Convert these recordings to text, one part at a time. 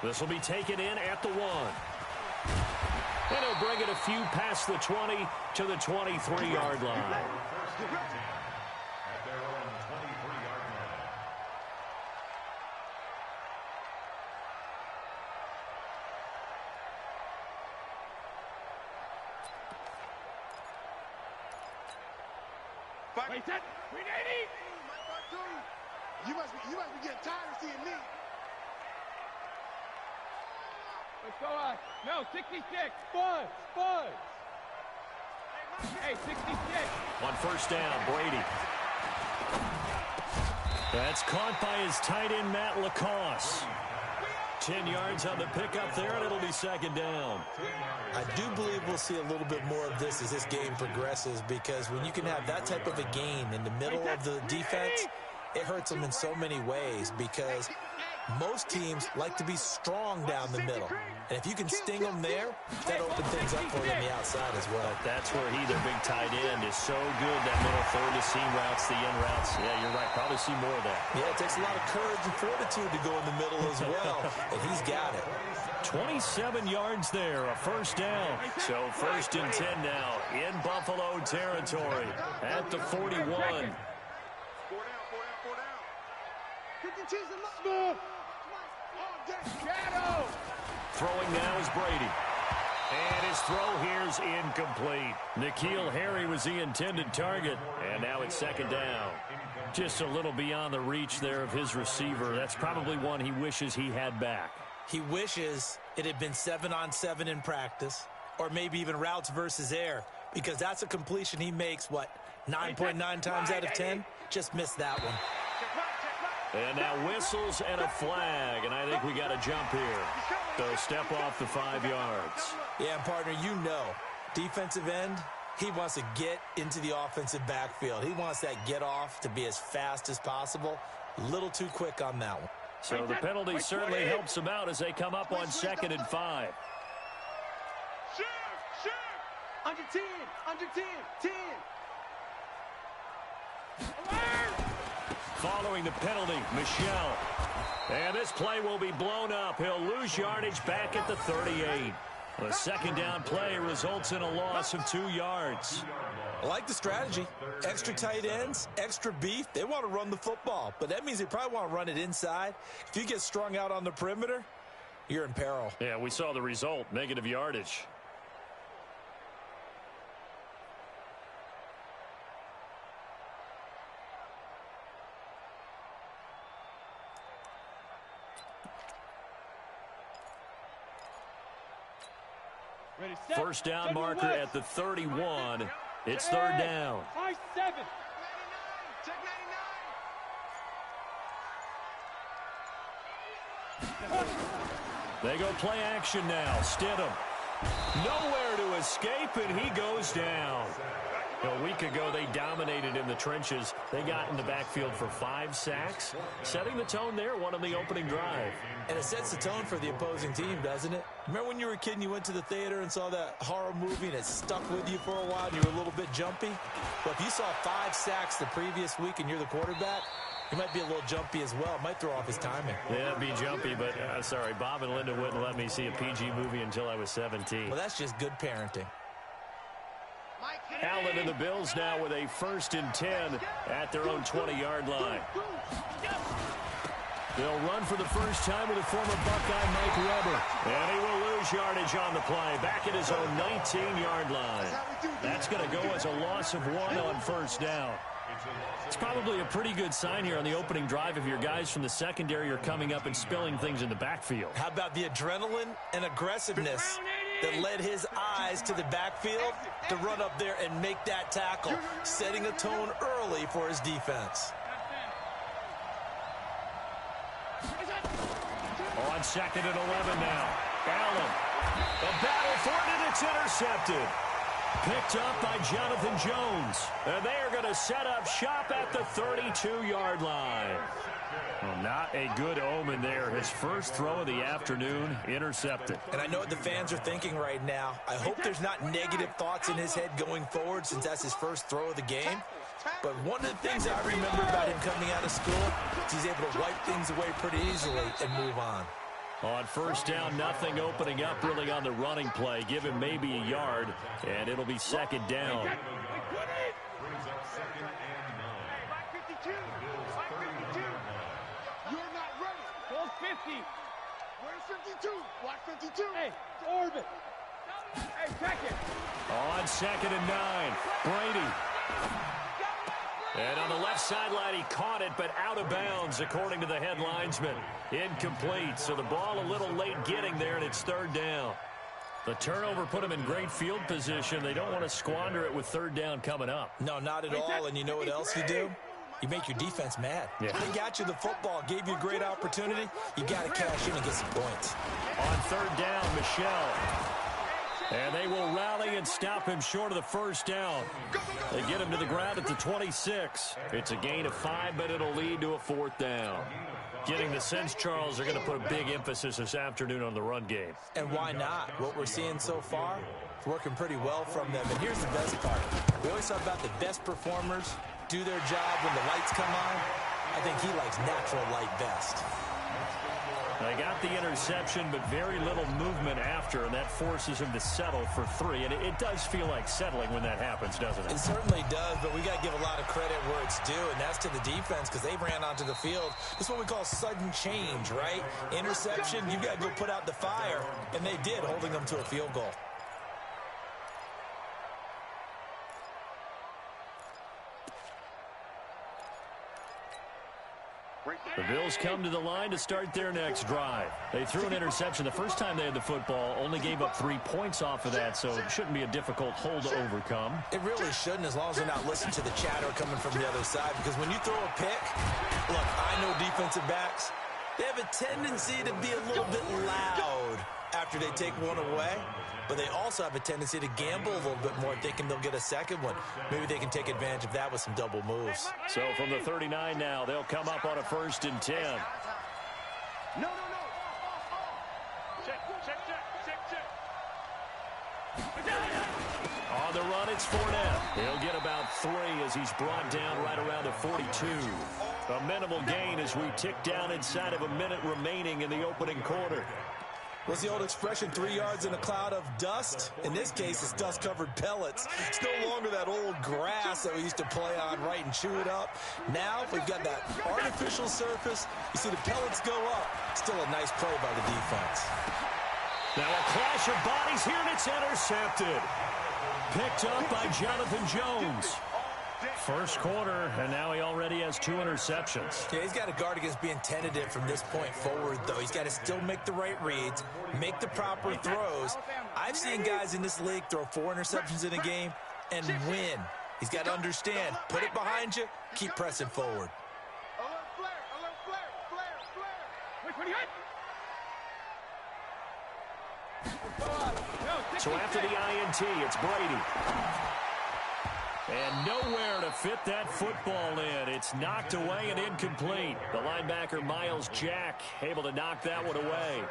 This will be taken in at the 1. And he'll bring it a few past the 20 to the 23-yard line. You must be getting tired of seeing me. Let's go on. No, 66. Buzz. Hey, 66. On first down, Brady. That's caught by his tight end, Matt Lacoste. 10 yards on the pickup there, and it'll be second down. I do believe we'll see a little bit more of this as this game progresses, because when you can have that type of a gain in the middle of the defense, it hurts them in so many ways, because most teams like to be strong down the middle. And if you can sting them there, that opens things up for you on the outside as well. But that's where their big tight end, is so good, that middle third, the seam routes, the in routes. Yeah, you're right. Probably see more of that. Yeah, it takes a lot of courage and fortitude to go in the middle as well, and he's got it. 27 yards there, a first down. So first and 10 now in Buffalo territory at the 41. Throwing now is Brady. And his throw here's incomplete. N'Keal Harry was the intended target. And now it's second down. Just a little beyond the reach there of his receiver. That's probably one he wishes he had back. He wishes it had been 7-on-7 in practice, or maybe even routes versus air, because that's a completion he makes, 9.9 times out of 10? Just missed that one. And now whistles and a flag, and I think we got a jump here. So step off the 5 yards. Yeah, partner, defensive end, he wants to get into the offensive backfield. He wants that get off to be as fast as possible. A little too quick on that one. So the penalty certainly helps them out as they come up on 2nd and 5. Under 10, 10. Following the penalty, Michel. And this play will be blown up. He'll lose yardage back at the 38. The second down play results in a loss of 2 yards. I like the strategy. Extra tight ends, extra beef. They want to run the football, but that means they probably want to run it inside. If you get strung out on the perimeter, you're in peril. Yeah, we saw the result, negative yardage. First down marker at the 31. It's third down. They go play action now. Stidham. Nowhere to escape, and he goes down. A week ago, they dominated in the trenches. They got in the backfield for 5 sacks, setting the tone there, one on the opening drive. And it sets the tone for the opposing team, doesn't it? Remember when you were a kid and you went to the theater and saw that horror movie and it stuck with you for a while and you were a little bit jumpy? Well, if you saw 5 sacks the previous week and you're the quarterback, you might be a little jumpy as well. It might throw off his timing. Yeah, be jumpy, but sorry, Bob and Linda wouldn't let me see a PG movie until I was 17. Well, that's just good parenting. Allen and the Bills now with a 1st and 10 at their own 20-yard line. They'll run for the first time with a former Buckeye, Mike Weber. And he will lose yardage on the play, back at his own 19-yard line. That's going to go as a loss of 1 on first down. It's probably a pretty good sign here on the opening drive if your guys from the secondary are coming up and spilling things in the backfield. How about the adrenaline and aggressiveness that led his eyes to the backfield to run up there and make that tackle, setting a tone early for his defense. On 2nd and 11 now. Allen. The battle for it, and it's intercepted. Picked up by Jonathan Jones. And they are going to set up shop at the 32-yard line. Well, not a good omen there. His first throw of the afternoon, intercepted. And I know what the fans are thinking right now. I hope there's not negative thoughts in his head going forward since that's his first throw of the game. But one of the things I remember about him coming out of school is he's able to wipe things away pretty easily and move on. On first down, nothing opening up really on the running play. Give him maybe a yard, and it'll be second down. 52. You're not ready. Hold 50. Where's 52? Watch 52. Hey, orbit. Hey, check it. On second and 9, Brady. And on the left sideline, he caught it, but out of bounds, according to the head linesman. Incomplete, so the ball a little late getting there, and it's third down. The turnover put them in great field position. They don't want to squander it with third down coming up. No, not at all, and you know what else you do? You make your defense mad. Yeah. They got you the football, gave you a great opportunity. You got to cash in and get some points. On third down, Michelle. And they will rally and stop him short of the first down. They get him to the ground at the 26. It's a gain of 5, but it'll lead to a fourth down. Getting the sense, Charles, they're going to put a big emphasis this afternoon on the run game. And why not? What we're seeing so far, it's working pretty well from them. And here's the best part. We always talk about the best performers do their job when the lights come on. I think he likes natural light best. They got the interception, but very little movement after, and that forces him to settle for 3. And it does feel like settling when that happens, doesn't it? It certainly does, but we got to give a lot of credit where it's due, and that's to the defense because they ran onto the field. This is what we call sudden change, right? Interception, you got to go put out the fire, and they did, holding them to a field goal. The Bills come to the line to start their next drive. They threw an interception the first time they had the football, only gave up 3 points off of that, so it shouldn't be a difficult hole to overcome. It really shouldn't, as long as they're not listening to the chatter coming from the other side, because when you throw a pick, look, I know defensive backs, they have a tendency to be a little bit loud after they take one away, but they also have a tendency to gamble a little bit more, thinking they'll get a second one. Maybe they can take advantage of that with some double moves. So from the 39 now, they'll come up on a 1st and 10. No. Check. On the run, it's Fournette. He'll get about 3 as he's brought down right around the 42. A minimal gain as we tick down inside of a minute remaining in the opening quarter. What's the old expression, 3 yards in a cloud of dust? In this case, it's dust-covered pellets. It's no longer that old grass that we used to play on, right, and chew it up. Now we've got that artificial surface. You see the pellets go up. Still a nice play by the defense. Now a clash of bodies here, and it's intercepted. Picked up by Jonathan Jones. First quarter, and now he already has 2 interceptions. Yeah, he's got to guard against being tentative from this point forward, though. He's got to still make the right reads, make the proper throws. I've seen guys in this league throw 4 interceptions in a game and win. He's got to understand, put it behind you, keep pressing forward. Alert flare. So after the INT, it's Brady. And nowhere to fit that football in. It's knocked away and incomplete. The linebacker, Miles Jack, able to knock that one away.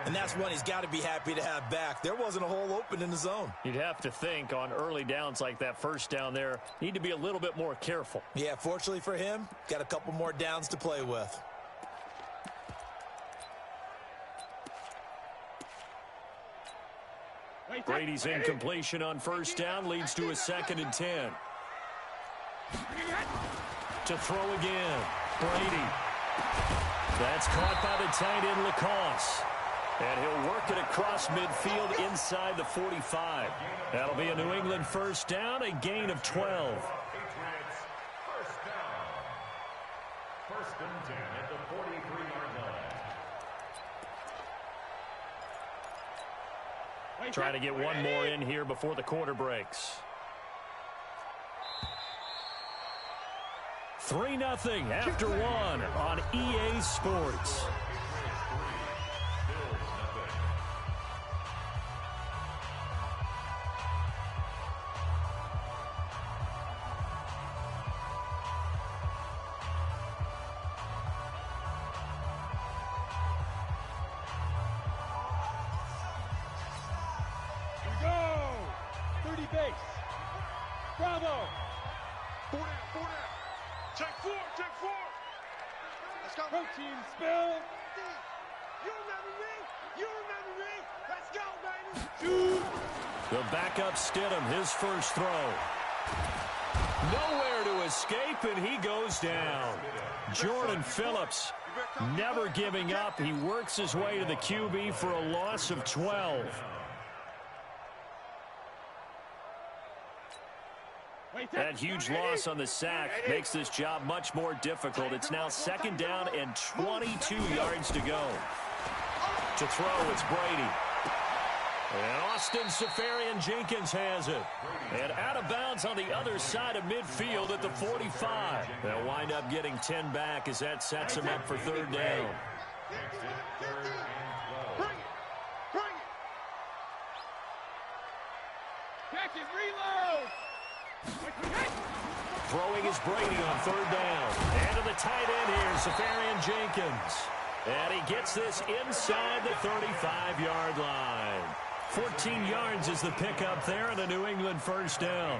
And that's one he's got to be happy to have back. There wasn't a hole open in the zone. You'd have to think on early downs like that first down there, need to be a little bit more careful. Yeah, fortunately for him, got a couple more downs to play with. Brady's incompletion on first down leads to a 2nd and 10. To throw again, Brady. That's caught by the tight end, Lacoste. And he'll work it across midfield inside the 45. That'll be a New England first down, a gain of 12. First and 10 at the 43-yard line. Trying to get one more in here before the quarter breaks. 3-0 after 1 on EA Sports. Bravo! 4 down. Check 4. Let's go. Protein spill. You remember me? You remember me? Let's go, baby. The backup Stidham, his first throw. Nowhere to escape, and he goes down. Jordan Phillips never giving up. He works his way to the QB for a loss of 12. That huge loss on the sack makes this job much more difficult. It's now 2nd down and 22 yards to go. To throw, it's Brady. And Austin Safarian-Jenkins has it. And out of bounds on the other side of midfield at the 45. They'll wind up getting 10 back as that sets him up for 3rd down. Catch it, reload. Throwing is Brady on 3rd down. And to the tight end here, Safarian-Jenkins. And he gets this inside the 35-yard line. 14 yards is the pickup there and a New England 1st down.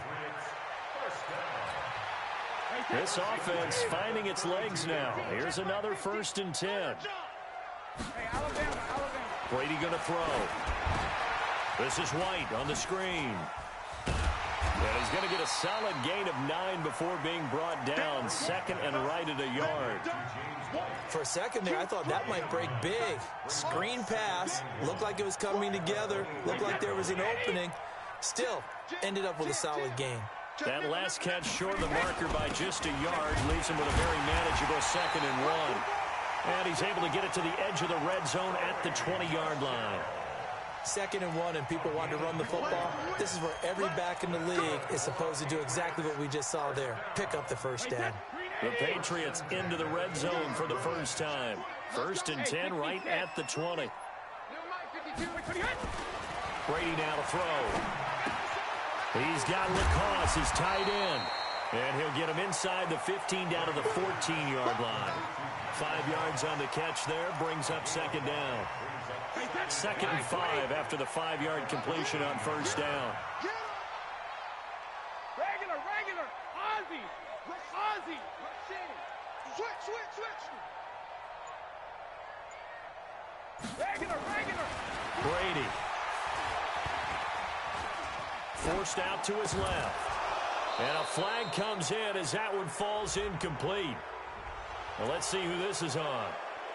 This offense finding its legs now. Here's another 1st and 10. Hey, Alabama. Brady going to throw. This is White on the screen. And he's going to get a solid gain of 9 before being brought down. 2nd and right at a yard. For a second there, I thought that might break big. Screen pass. Looked like it was coming together. Looked like there was an opening. Still, ended up with a solid gain. That last catch short of the marker by just a yard leaves him with a very manageable 2nd and 1. And he's able to get it to the edge of the red zone at the 20-yard line. 2nd and 1 and people want to run the football. This is where every back in the league is supposed to do exactly what we just saw there. Pick up the 1st down. The Patriots into the red zone for the first time. 1st and 10 right at the 20. Brady now to throw. He's got Lacoste, his tight end. And he'll get him inside the 15 down to the 14-yard line. 5 yards on the catch there, brings up 2nd down. 2nd and 5 after the 5-yard completion on 1st down. Regular. Ozzy. Switch. Regular. Brady. Forced out to his left. And a flag comes in as that one falls incomplete. Well, let's see who this is on.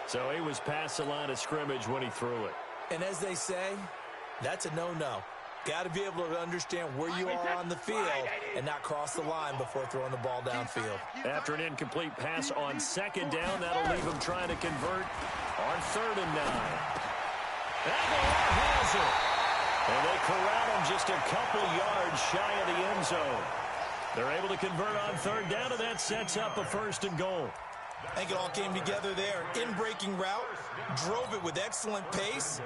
So he was past the line of scrimmage when he threw it. And as they say, that's a no-no. Got to be able to understand where you are on the field and not cross the line before throwing the ball downfield. After an incomplete pass on 2nd down, that'll leave him trying to convert on 3rd and 9. Aguilar has it. And they corral him just a couple yards shy of the end zone. They're able to convert on 3rd down, and that sets up a 1st and goal. I think it all came together there. In-breaking route, drove it with excellent pace.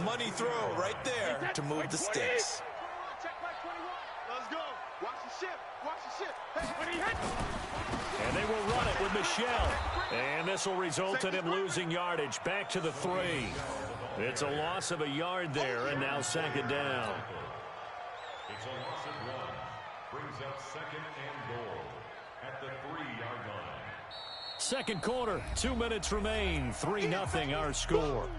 Money throw right there to move the sticks. Let's go. Watch the ship. And they will run it with Michelle. And this will result in him losing yardage. Back to the 3. It's a loss of a yard there, and now 2nd down. It's a loss of 1. Brings up 2nd and goal at the 3-yard line. 2nd quarter, 2 minutes remain. 3-0 our score.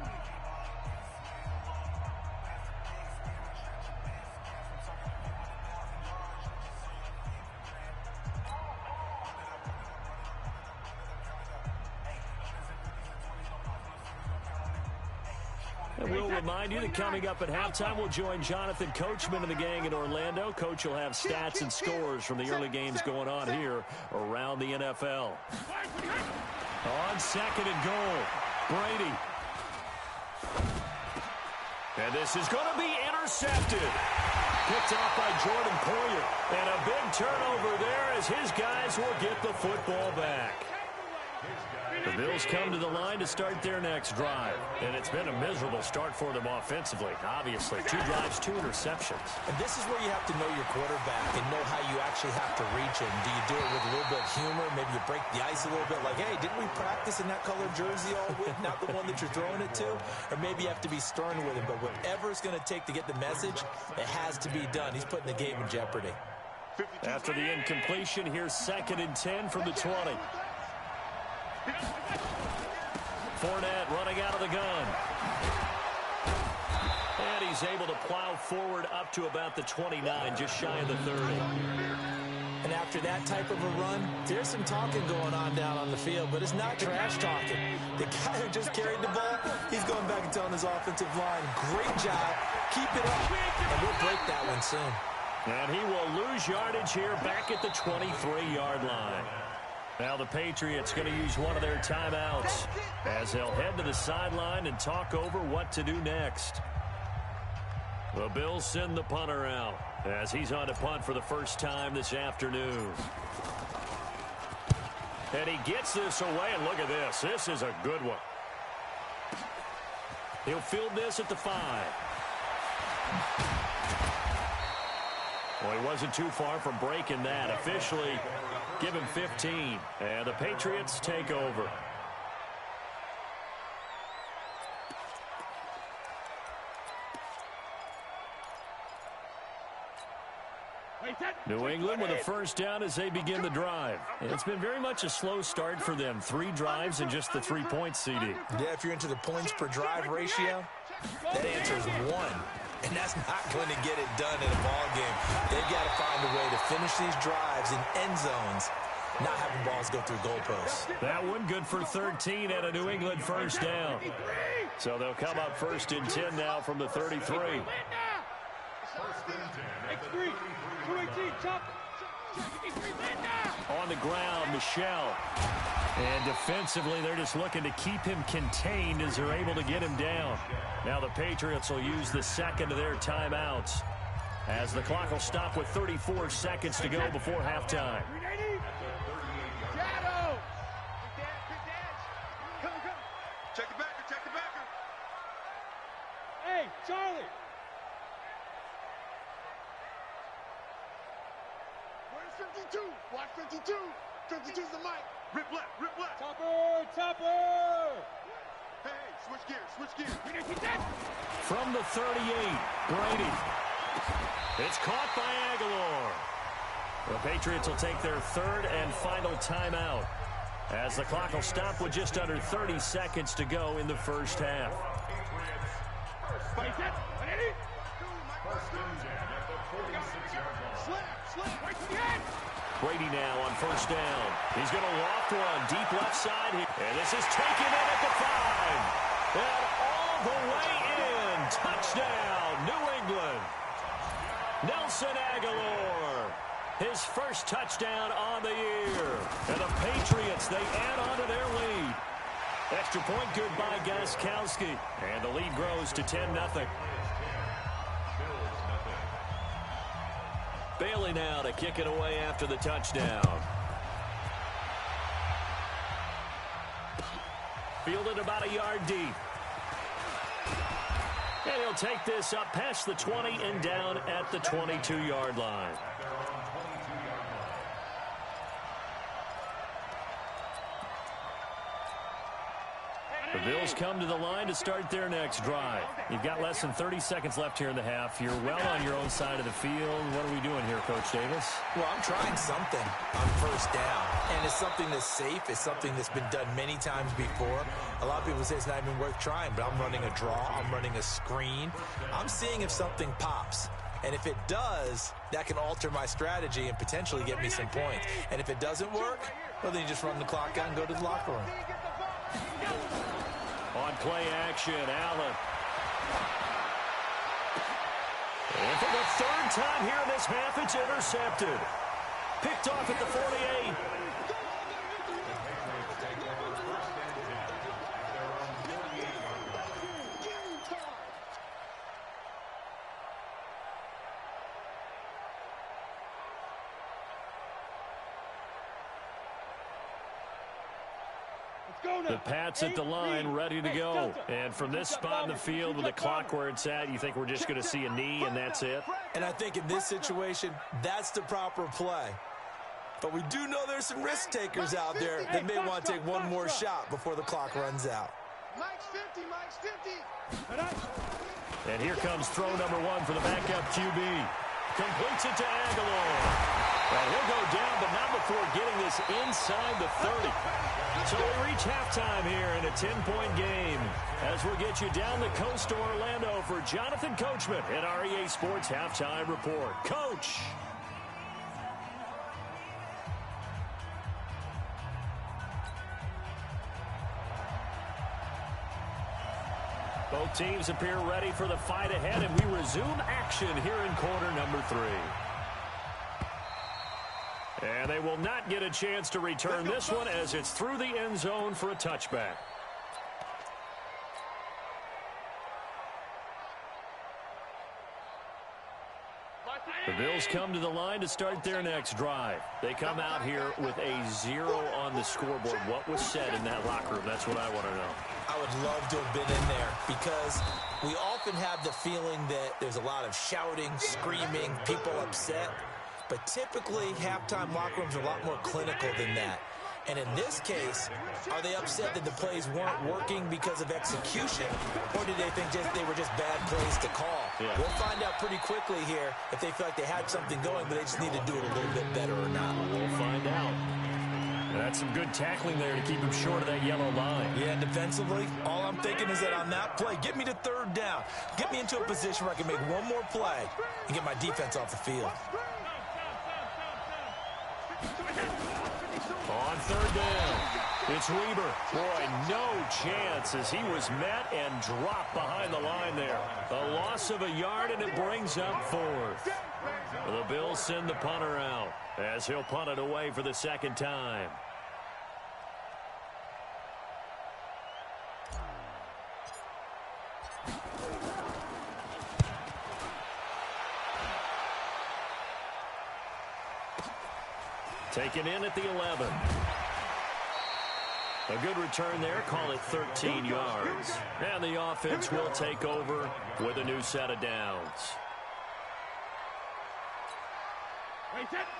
And we'll remind you that coming up at halftime, we'll join Jonathan Coachman and the gang in Orlando. Coach will have stats and scores from the early games going on here around the NFL. On 2nd and goal, Brady. And this is going to be intercepted. Picked off by Jordan Poyer. And a big turnover there as his guys will get the football back. The Bills come to the line to start their next drive. And it's been a miserable start for them offensively, obviously. 2 drives, 2 interceptions. And this is where you have to know your quarterback and know how you actually have to reach him. Do you do it with a little bit of humor? Maybe you break the ice a little bit like, hey, didn't we practice in that colored jersey all week? Not the one that you're throwing it to? Or maybe you have to be stern with him. But whatever it's going to take to get the message, it has to be done. He's putting the game in jeopardy. After the incompletion, here's 2nd and 10 from the 20. Fournette running out of the gun. he's able to plow forward up to about the 29, just shy of the 30. And after that type of a run, there's some talking going on down on the field, but it's not trash talking. The guy who just carried the ball, he's going back and telling his offensive line, great job, keep it up, and we'll break that one soon. And he will lose yardage here back at the 23-yard line. Now the Patriots going to use one of their timeouts as they'll head to the sideline and talk over what to do next. The Bills send the punter out as he's on to punt for the first time this afternoon. And he gets this away, and look at this. This is a good one. He'll field this at the 5. Well, he wasn't too far from breaking that. Officially, give him 15. And the Patriots take over. New England with a first down as they begin the drive. It's been very much a slow start for them. 3 drives and just the 3 points, CD. Yeah, if you're into the points per drive ratio, that answer is 1. And that's not going to get it done in a ball game. They've got to find a way to finish these drives in end zones, not having balls go through goalposts. That one good for 13 and a New England first down. So they'll come up first and 10 now from the 33. On the ground, Michelle. And defensively, they're just looking to keep him contained as they're able to get him down. Now the Patriots will use the second of their timeouts as the clock will stop with 34 seconds to go before halftime. Check the backer, check the backer. Hey, Charlie. Where's 52? Watch 52. 52's the mic. Rip left, rip left. Topper, topper. Hey, switch gears, switch gears. From the 38, Brady. It's caught by Aguilar. The Patriots will take their third and final timeout as the clock will stop with just under 30 seconds to go in the first half. Brady now on first down. He's going to loft one deep left side here. And this is taken in at the 5. And all the way in. Touchdown, New England. Nelson Aguilar. His first touchdown on the year. And the Patriots, they add on to their lead. Extra point good by Gostkowski. And the lead grows to 10-0. Bailey now to kick it away after the touchdown. Fielded about a yard deep. And he'll take this up past the 20 and down at the 22-yard line. The Bills come to the line to start their next drive. You've got less than 30 seconds left here in the half. You're well on your own side of the field. What are we doing here, Coach Davis? Well, I'm trying something on first down. And it's something that's safe. It's something that's been done many times before. A lot of people say it's not even worth trying, but I'm running a draw. I'm running a screen. I'm seeing if something pops. And if it does, that can alter my strategy and potentially get me some points. And if it doesn't work, well, then you just run the clock out and go to the locker room. On play action, Allen. And for the third time here in this half, it's intercepted. Picked off at the 48. The Pats at the line, ready to go. And from this spot in the field with the clock where it's at, you think we're just going to see a knee and that's it? And I think in this situation, that's the proper play. But we do know there's some risk takers out there that may want to take one more shot before the clock runs out. Mike's 50, Mike's 50. And here comes throw number 1 for the backup QB. Completes it to Aguilar. Well, he'll go down, but not before getting this inside the 30. So we reach halftime here in a 10-point game as we'll get you down the coast to Orlando for Jonathan Coachman at our EA Sports Halftime Report. Coach. Both teams appear ready for the fight ahead, and we resume action here in quarter number 3. And they will not get a chance to return this one as it's through the end zone for a touchback. The Bills come to the line to start their next drive. They come out here with a 0 on the scoreboard. What was said in that locker room? That's what I want to know. I would love to have been in there because we often have the feeling that there's a lot of shouting, screaming, people upset. But typically, halftime locker rooms are a lot more clinical than that. And in this case, are they upset that the plays weren't working because of execution? Or did they think they were just bad plays to call? Yeah. We'll find out pretty quickly here if they feel like they had something going, but they just need to do it a little bit better or not. We'll find out. That's some good tackling there to keep him short of that yellow line. Yeah, defensively, all I'm thinking is that on that play, get me to third down. Get me into a position where I can make one more play and get my defense off the field. On third down, it's Weber. Boy, no chance as he was met and dropped behind the line there. A loss of a yard, and it brings up 4th. The Bills send the punter out as he'll punt it away for the second time. Taken in at the 11. A good return there. Call it 13 yards. And the offense will take over with a new set of downs.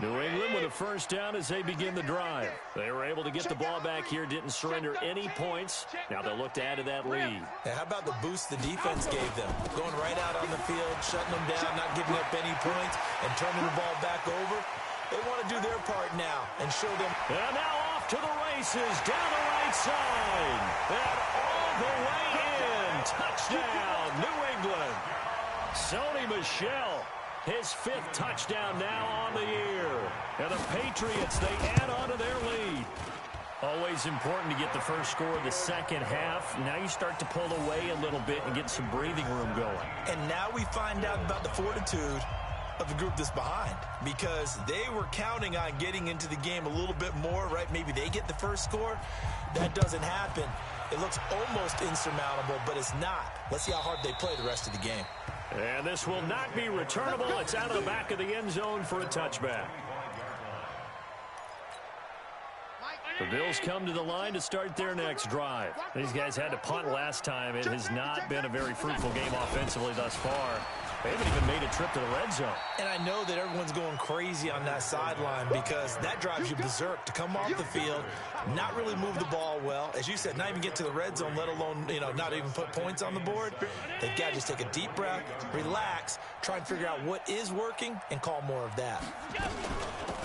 New England with a first down as they begin the drive. They were able to get the ball back here, didn't surrender any points. Now they'll look to add to that lead. Now, how about the boost the defense gave them? Going right out on the field, shutting them down, not giving up any points, and turning the ball back over. They want to do their part now and show them. And now off to the races, down the right side. And all the way in. Touchdown, New England. Sony Michel, his 5th touchdown now on the year. And the Patriots, they add on to their lead. Always important to get the first score of the second half. Now you start to pull away a little bit and get some breathing room going. And now we find out about the fortitude of the group that's behind, because they were counting on getting into the game a little bit more, right? Maybe they get the first score. That doesn't happen. It looks almost insurmountable, but it's not. Let's see how hard they play the rest of the game. And this will not be returnable. It's out of the back of the end zone for a touchback. The Bills come to the line to start their next drive. These guys had to punt last time. It has not been a very fruitful game offensively thus far. They haven't even made a trip to the red zone. And I know that everyone's going crazy on that sideline because that drives you berserk to come off the field, not really move the ball well. As you said, not even get to the red zone, let alone, not even put points on the board. They've got to just take a deep breath, relax, try and figure out what is working, and call more of that.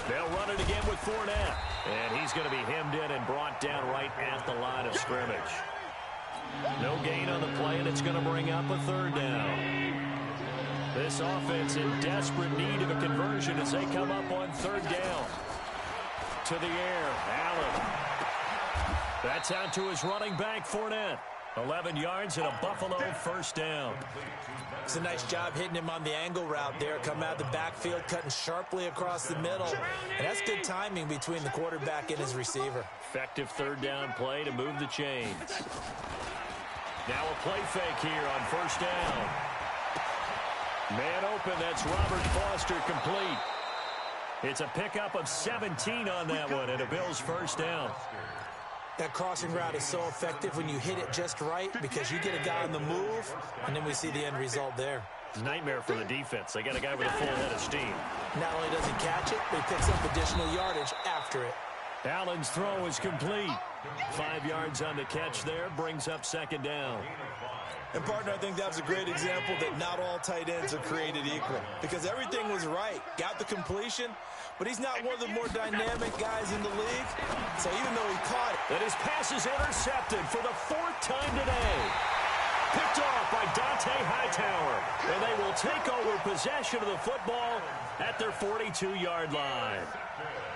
They'll run it again with Fournette. And he's going to be hemmed in and brought down right at the line of scrimmage. No gain on the play, and it's going to bring up a third down. This offense in desperate need of a conversion as they come up on third down. To the air, Allen. That's out to his running back, Fournette. 11 yards and a Buffalo first down. It's a nice job hitting him on the angle route there. Come out of the backfield, cutting sharply across the middle. And that's good timing between the quarterback and his receiver. Effective third down play to move the chains. Now a play fake here on first down. Man open, that's Robert Foster complete. It's a pickup of 17 on that one and a Bills first down. That crossing route is so effective when you hit it just right because you get a guy on the move, and then we see the end result there. Nightmare for the defense. They got a guy with a full head of steam. Not only does he catch it, but he picks up additional yardage after it. Allen's throw is complete. 5 yards on the catch there, brings up second down. And, partner, I think that's a great example that not all tight ends are created equal because everything was right. Got the completion, but he's not one of the more dynamic guys in the league. So even though he caught it. And his pass is intercepted for the 4th time today. Picked off by Dante Hightower. And they will take over possession of the football at their 42-yard line.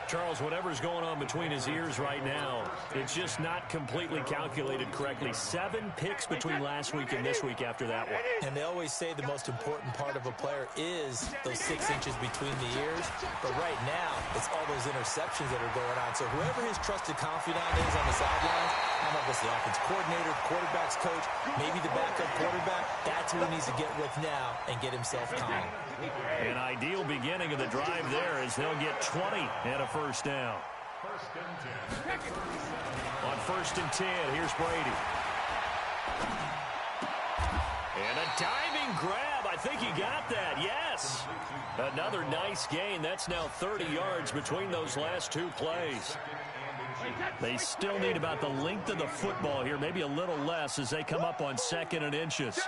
Charles, whatever's going on between his ears right now, it's just not completely calculated correctly. 7 picks between last week and this week after that one. And they always say the most important part of a player is those 6 inches between the ears. But right now, it's all those interceptions that are going on. So whoever his trusted confidant is on the sidelines, I don't know if it's the offense coordinator, quarterback's coach, maybe the backup quarterback, that's who he needs to get with now and get himself calm. An ideal beginning of the drive there as they'll get 20 and a first down. On 1st and 10, here's Brady. And a diving grab. I think he got that. Yes. Another nice gain. That's now 30 yards between those last 2 plays. They still need about the length of the football here, maybe a little less as they come up on 2nd and inches.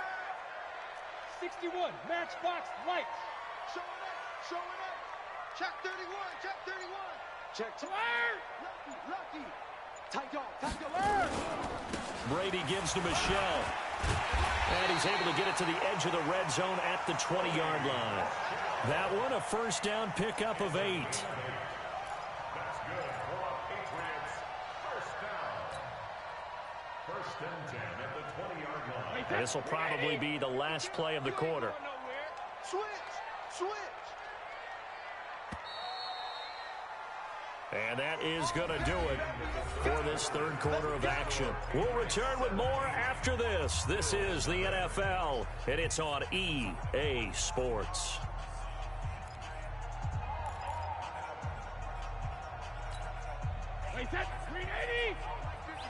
61, matchbox lights. Showing up. Check 31, check 31. Check to Laird. Lucky. Tight dog. Brady gives to Michelle. And he's able to get it to the edge of the red zone at the 20-yard line. That one a first down pickup of 8. That's good for Patriots. First down. 1st and 10 at the 20-yard line. This will probably be the last play of the quarter. Switch. And that is going to do it for this 3rd quarter of action. We'll return with more after this. This is the NFL, and it's on EA Sports. Wait, that's 380.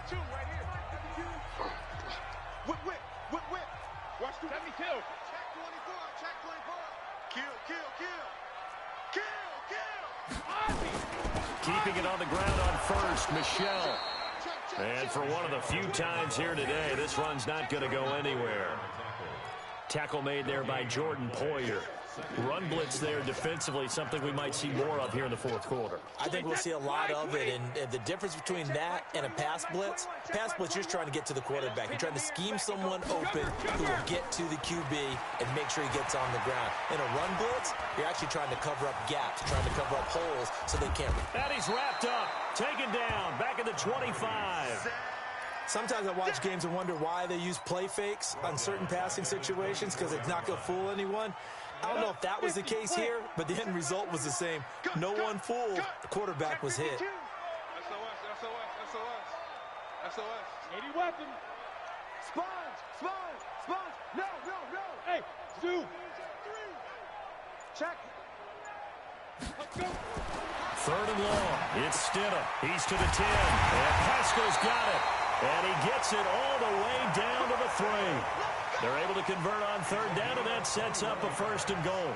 52 right here. Whip. Watch 72. Check 24. Kill. Keeping it on the ground on 1st, Michelle. And for one of the few times here today, this run's not going to go anywhere. Tackle made there by Jordan Poyer. Run blitz there defensively, something we might see more of here in the 4th quarter. I think we'll see a lot of it, and the difference between that and a pass blitz, you're just trying to get to the quarterback. You're trying to scheme someone open who will get to the QB and make sure he gets on the ground. In a run blitz, you're actually trying to cover up gaps, trying to cover up holes so they can't. And he's wrapped up, taken down, back at the 25. Sometimes I watch games and wonder why they use play fakes on certain passing situations because it's not going to fool anyone. I don't know if that was the case here, but the end result was the same. No one fooled. The quarterback was hit. SOS. 80 weapon. Sponge. No. Hey, Zoo. Check. Let's go. 3rd and long. It's Stidham. He's to the 10. And Pascal's got it. And he gets it all the way down to the 3. They're able to convert on 3rd down, and that sets up a 1st and goal.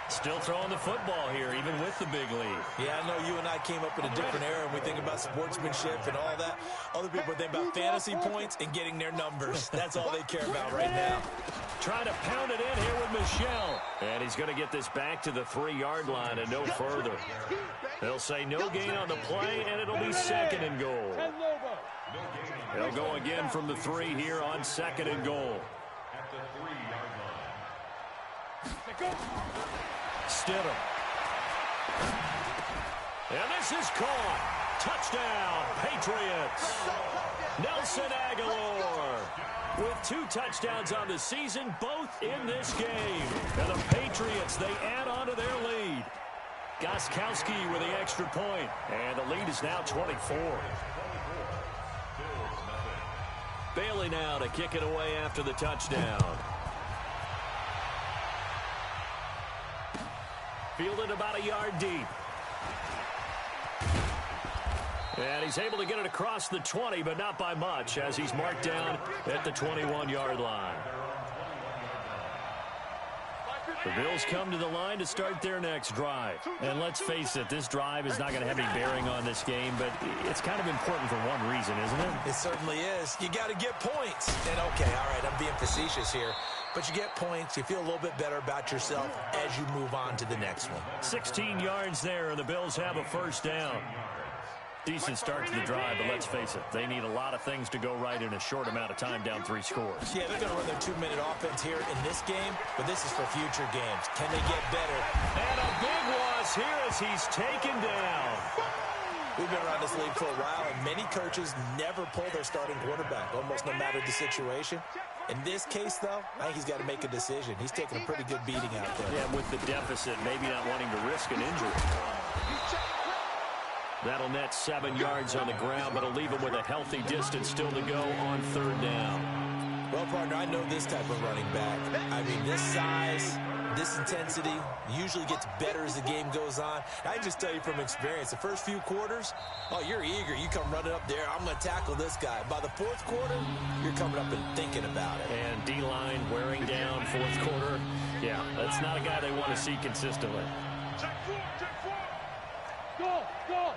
Still throwing the football here, even with the big lead. Yeah, I know you and I came up in a different era, and we think about sportsmanship and all that. Other people think about fantasy points and getting their numbers. That's all they care about right now. Trying to pound it in here with Michelle. And he's going to get this back to the 3-yard line and no further. They'll say no gain on the play, and it'll be 2nd and goal. They'll go again from the 3 here on 2nd and goal. At the 3-yard line. Stidham. And this is caught. Touchdown, Patriots. Nelson Aguilar with 2 touchdowns on the season, both in this game. And the Patriots, they add on to their lead. Gostkowski with the extra point. And the lead is now 24. Bailey now to kick it away after the touchdown. Fielded about a yard deep. And he's able to get it across the 20, but not by much, as he's marked down at the 21-yard line. The Bills come to the line to start their next drive. And let's face it, this drive is not going to have any bearing on this game, but it's kind of important for one reason, isn't it? It certainly is. You got to get points. And, okay, all right, I'm being facetious here. But you get points, you feel a little bit better about yourself as you move on to the next one. 16 yards there, and the Bills have a first down. Decent start to the drive, but let's face it, they need a lot of things to go right in a short amount of time, down 3 scores. Yeah, they're going to run their 2-minute offense here in this game, but this is for future games. Can they get better? And a big loss here as he's taken down. We've been around this league for a while, and many coaches never pull their starting quarterback, almost no matter the situation. In this case, though, I think he's got to make a decision. He's taking a pretty good beating out there. Yeah, with the deficit, maybe not wanting to risk an injury. That'll net 7 yards on the ground, but it'll leave him with a healthy distance still to go on 3rd down. Well, partner, I know this type of running back. I mean, this size, this intensity usually gets better as the game goes on. I can just tell you from experience, the first few quarters, oh, you're eager. You come running up there, I'm going to tackle this guy. By the 4th quarter, you're coming up and thinking about it. And D-line wearing down 4th quarter. Yeah, that's not a guy they want to see consistently. Go, go.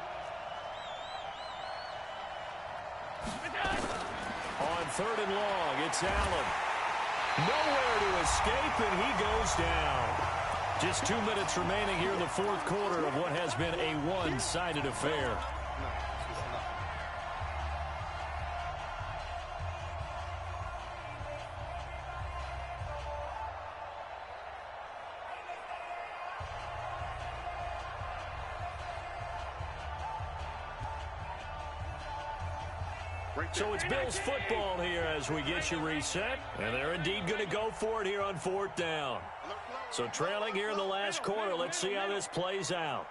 On 3rd and long, it's Allen. Nowhere to escape, and he goes down. Just 2 minutes remaining here in the 4th quarter of what has been a one-sided affair. So it's Bills football here as we get you reset. And they're indeed going to go for it here on 4th down. So trailing here in the last quarter. Let's see how this plays out.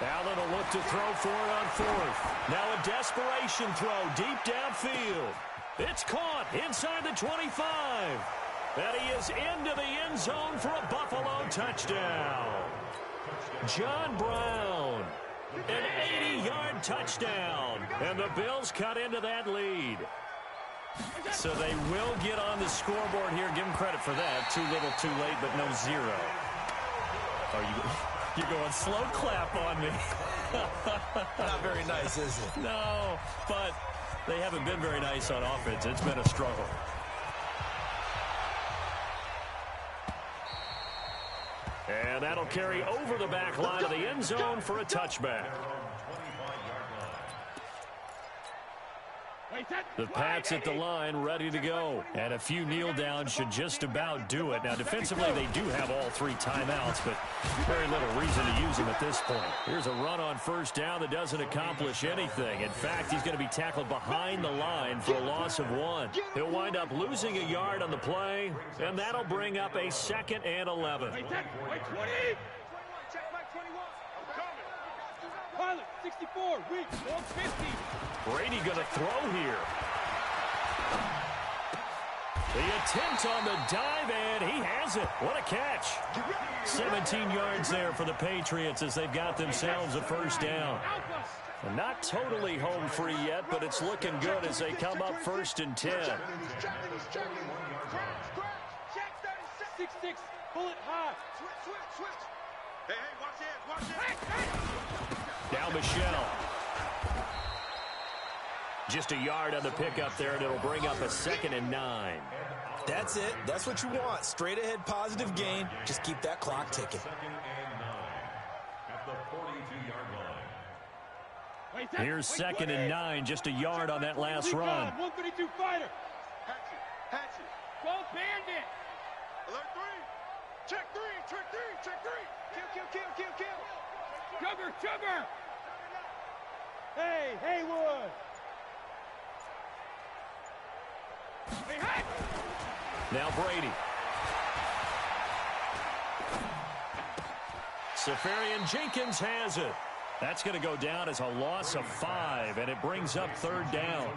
Allen will look to throw for it on 4th. Now a desperation throw deep downfield. It's caught inside the 25. And he is into the end zone for a Buffalo touchdown. John Brown. An 80-yard touchdown, and the Bills cut into that lead. So they will get on the scoreboard here. Give them credit for that. Too little, too late, but no 0. You're going slow clap on me. Not very nice, is it? No, but they haven't been very nice on offense. It's been a struggle. And that'll carry over the back line of the end zone for a touchback. The Pats at the line ready to go. And a few kneel downs should just about do it. Now, defensively, they do have all 3 timeouts, but very little reason to use them at this point. Here's a run on 1st down that doesn't accomplish anything. In fact, he's going to be tackled behind the line for a loss of 1. He'll wind up losing a yard on the play, and that'll bring up a 2nd and 11. Wait, 20. Pilot, 64, weak, 150. Brady going to throw here. The attempt on the dive, and he has it. What a catch. 17 yards there for the Patriots as they've got themselves a 1st down. And not totally home free yet, but it's looking good as they come up 1st and 10. 6-6, bullet high. Switch. Hey, watch it. Now Michelle. Just a yard on the pickup there, and it'll bring up a 2nd and 9. That's it. That's what you want. Straight ahead, positive gain. Just keep that clock ticking. 2nd and 9 at the 42-yard line. Here's 2nd and 9, just a yard on that last run. 132 fighter. Hatchet. Go bandit. Alert 3. Check 3. Kill. Chugger. Hey, Haywood. Hey. Now Brady. Safarian Jenkins has it. That's going to go down as a loss of 5, and it brings up 3rd down.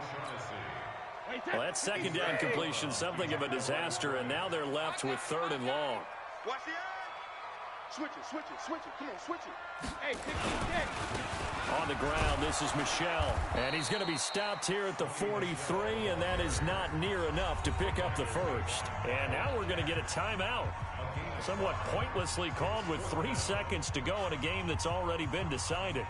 Well, that 2nd down completion, something of a disaster, and now they're left with 3rd and long. Watch the eye. Switch it. Come on, switch it. Hey, 66. On the ground, this is Michel. And he's going to be stopped here at the 43, and that is not near enough to pick up the first. And now we're going to get a timeout. Somewhat pointlessly called with 3 seconds to go in a game that's already been decided.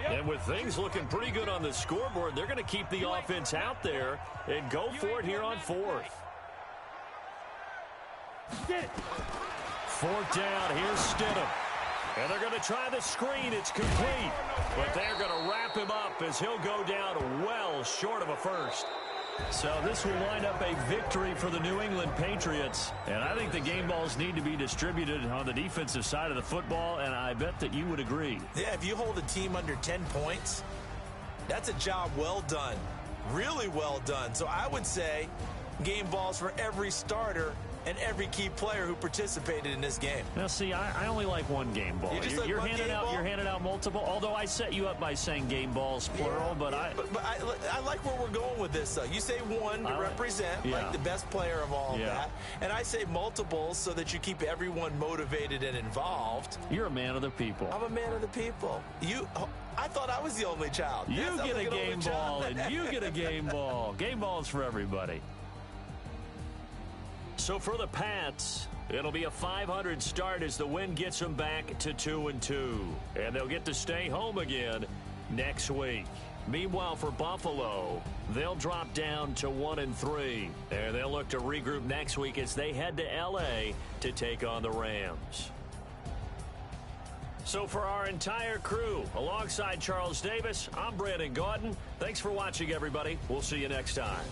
And with things looking pretty good on the scoreboard, they're going to keep the offense out there and go for it here on fourth. Fourth down, here's Stidham. And they're going to try the screen. It's complete. But they're going to wrap him up as he'll go down well short of a first. So this will wind up a victory for the New England Patriots. And I think the game balls need to be distributed on the defensive side of the football, and I bet that you would agree. Yeah, if you hold a team under 10 points, that's a job well done. Really well done. So I would say game balls for every starter and every key player who participated in this game. Now, see, I only like one game ball. You're handing out multiple. Although I set you up by saying game balls plural, but I like where we're going with this. Though you say one to represent like the best player of all of that, and I say multiples so that you keep everyone motivated and involved. You're a man of the people. I'm a man of the people. I thought I was the only child. You get a game ball, and you get a game ball. Game balls for everybody. So for the Pats, it'll be a .500 start as the win gets them back to 2-2. And they'll get to stay home again next week. Meanwhile, for Buffalo, they'll drop down to 1-3. And they'll look to regroup next week as they head to L.A. to take on the Rams. So for our entire crew, alongside Charles Davis, I'm Brandon Gaudin. Thanks for watching, everybody. We'll see you next time.